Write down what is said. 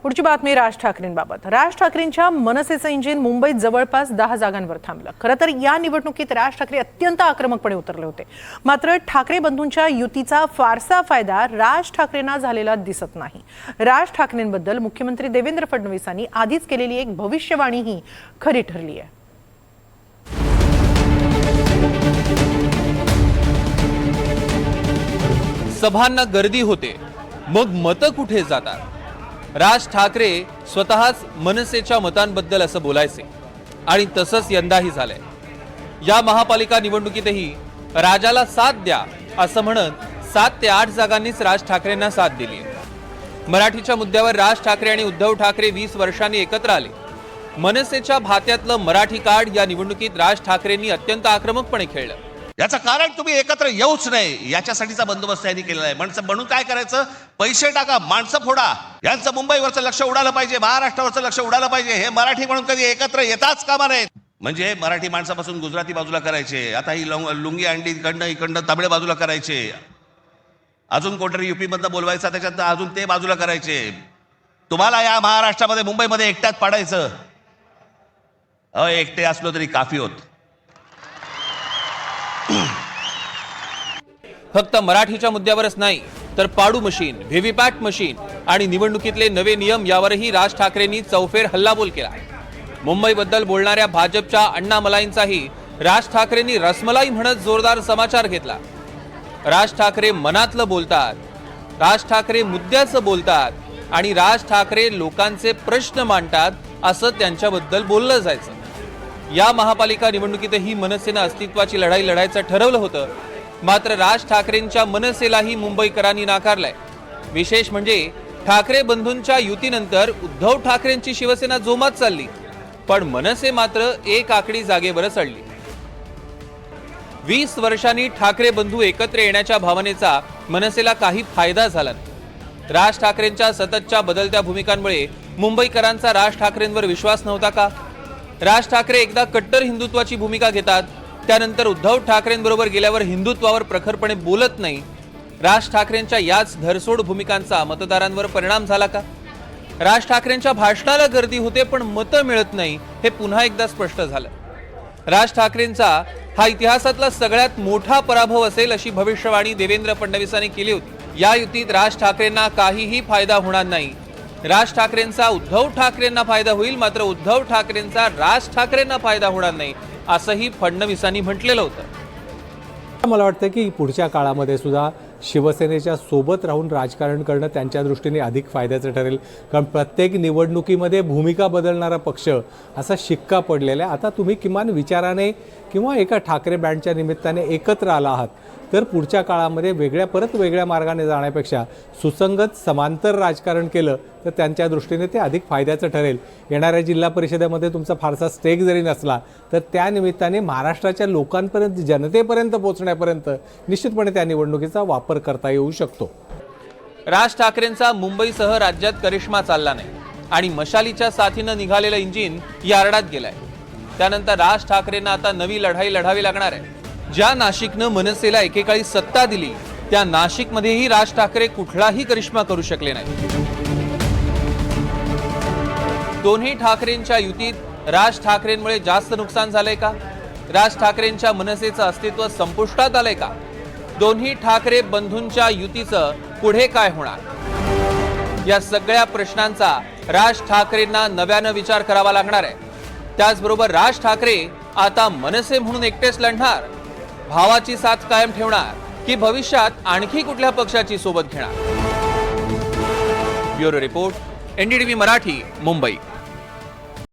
पुढची बातमी राज ठाकरेंबाबत। राज ठाकरेंच्या मनसेचं इंजिन मुंबईत जवळपास 10 जागांवर थांबलं। खरं तर या निवडणुकीत राज ठाकरे अत्यंत आक्रमकपणे उतरले होते, मात्र ठाकरे बंधूंच्या युतीचा फारसा फायदा राज ठाकरेंना झालेला दिसत नाही। राज ठाकरेंबद्दल मुख्यमंत्री देवेंद्र फडणवीसांनी आधीच केलेली एक भविष्यवाणी ही खरी ठरली आहे। सभांना गर्दी होते, मग मतं कुठे जातात? राज ठाकरे स्वतःच मनसेच्या मतांबद्दल असं बोलायचे आणि तसंच यंदाही झालंय। या महापालिका निवडणुकीतही राजाला साथ द्या असं म्हणत 7 ते 8 जागांनीच राज ठाकरेंना साथ दिली आहे। मराठीच्या मुद्द्यावर राज ठाकरे आणि उद्धव ठाकरे 20 वर्षांनी एकत्र आले। मनसेच्या भात्यातलं मराठी कार्ड या निवडणुकीत राज ठाकरेंनी अत्यंत आक्रमकपणे खेळलं। याचं कारण तुम्ही एकत्र येऊच नाही याच्यासाठीचा बंदोबस्त यांनी केलेला आहे। म्हणून काय करायचं, पैसे टाका, माणसं फोडा। यांचं मुंबईवरचं लक्ष उडालं पाहिजे, महाराष्ट्रावरचं लक्ष उडालं पाहिजे। हे मराठी म्हणून कधी एकत्र येताच कामा नये। म्हणजे मराठी माणसापासून गुजराती बाजूला करायचे, आता ही लुंगी अंडी इकडनं तमिळ बाजूला करायचे, अजून कोणतरी युपी मधनं बोलवायचा, त्याच्यात अजून ते बाजूला करायचे। तुम्हाला या महाराष्ट्रामध्ये मुंबईमध्ये एकट्यात पाडायचं। एकटे असलो तरी काफी होत। फक्त मराठीच्या मुद्द्यावरच नाही तर पाडू मशीन, व्हीव्हीपॅट मशीन आणि निवडणुकीतले नवे नियम यावरही राज ठाकरेंनी चौफेर हल्लाबोल केला। मुंबईबद्दल बोलणाऱ्या भाजपच्या अण्णामलाईंचाही राज ठाकरेंनी रसमलाई म्हणत जोरदार समाचार घेतला। राज ठाकरे मनातलं बोलतात, राज ठाकरे मुद्द्याचं बोलतात आणि राज ठाकरे लोकांचे प्रश्न मांडतात असं त्यांच्याबद्दल बोललं जायचं। या महापालिका निवडणुकीतही मनसेनं अस्तित्वाची लढाई लढायचं ठरवलं होतं, मात्र राज ठाकरेंच्या मनसेलाही मुंबईकरांनी नाकारलंय। विशेष म्हणजे ठाकरे बंधूंच्या युतीनंतर उद्धव ठाकरेंची शिवसेना जोमात चालली, पण मनसे मात्र एक आकडी जागेवरच अडली। 20 वर्षांनी ठाकरे बंधू एकत्र येण्याच्या भावनेचा मनसेला काही फायदा झाला नाही। राज ठाकरेंच्या सततच्या बदलत्या भूमिकांमुळे मुंबईकरांचा राज ठाकरेंवर विश्वास नव्हता का? राज ठाकरे एकदा कट्टर हिंदुत्वाची भूमिका घेतात, त्यानंतर उद्धव ठाकरेंबरोबर गेल्यावर हिंदुत्वावर प्रखरपणे बोलत नाही। राज ठाकरेंच्या याच धरसोड भूमिकांचा मतदारांवर परिणाम झाला का? राज ठाकरेंच्या भाषणाला गर्दी होते पण मतं मिळत नाही, हे पुन्हा एकदा स्पष्ट झालं। राज ठाकरेंचा हा इतिहासातला सगळ्यात मोठा पराभव असेल अशी भविष्यवाणी देवेंद्र फडणवीसांनी केली होती। या युतीत राज ठाकरेंना काहीही फायदा होणार नाही। राज ठाकरेंचा उद्धव ठाकरेंना फायदा होईल, मात्र उद्धव ठाकरेंचा राज ठाकरेंना फायदा होणार नाही असंही फडणवीसांनी म्हटलेलं होतं। मला वाटतं की पुढच्या काळामध्ये सुद्धा शिवसेनेच्या सोबत राहून राजकारण करणं त्यांच्या दृष्टीने अधिक फायद्याचं ठरेल, कारण प्रत्येक निवडणुकीमध्ये भूमिका बदलणारा पक्ष असा शिक्का पडलेला आहे। आता तुम्ही किमान विचाराने किंवा एका ठाकरे बँडच्या निमित्ताने एकत्र आला आहात, तर पुढच्या काळामध्ये वेगळ्या मार्गाने जाण्यापेक्षा सुसंगत समांतर राजकारण केलं तर त्यांच्या दृष्टीने ते अधिक फायद्याचं ठरेल। येणाऱ्या जिल्हा परिषदेमध्ये तुमचा फारसा स्टेक जरी नसला तर त्या निमित्ताने महाराष्ट्राच्या लोकांपर्यंत, जनतेपर्यंत पोहोचण्यापर्यंत निश्चितपणे त्या निवडणुकीचा वापर करता येऊ शकतो। राज ठाकरेंचा मुंबईसह राज्यात करिश्मा चालला नाही आणि मशालीच्या साथीनं निघालेलं इंजिन यार्डात गेलंय। त्यानंतर राज ठाकरेंना आता नवी लढाई लढावी लागणार आहे। ज्या नाशिकनं मनसेला एकेकाळी सत्ता दिली, त्या नाशिकमध्येही राज ठाकरे कुठलाही करिश्मा करू शकले नाही। दोन्ही ठाकरेंच्या युतीत राज ठाकरेंमुळे जास्त नुकसान झालंय का? राज ठाकरेंच्या मनसेचं अस्तित्व संपुष्टात आलंय का? दोन्ही ठाकरे बंधूंच्या युतीचं पुढे काय होणार? या सगळ्या प्रश्नांचा राज ठाकरेंना नव्यानं विचार करावा लागणार आहे। त्याचबरोबर राज ठाकरे आता मनसे म्हणून एकटेच लढणार, भावाची साथ कायम ठेवणार की भविष्यात आणखी कुठल्या पक्षाची सोबत घेणार? Bureau report, NDTV Marathi, Mumbai.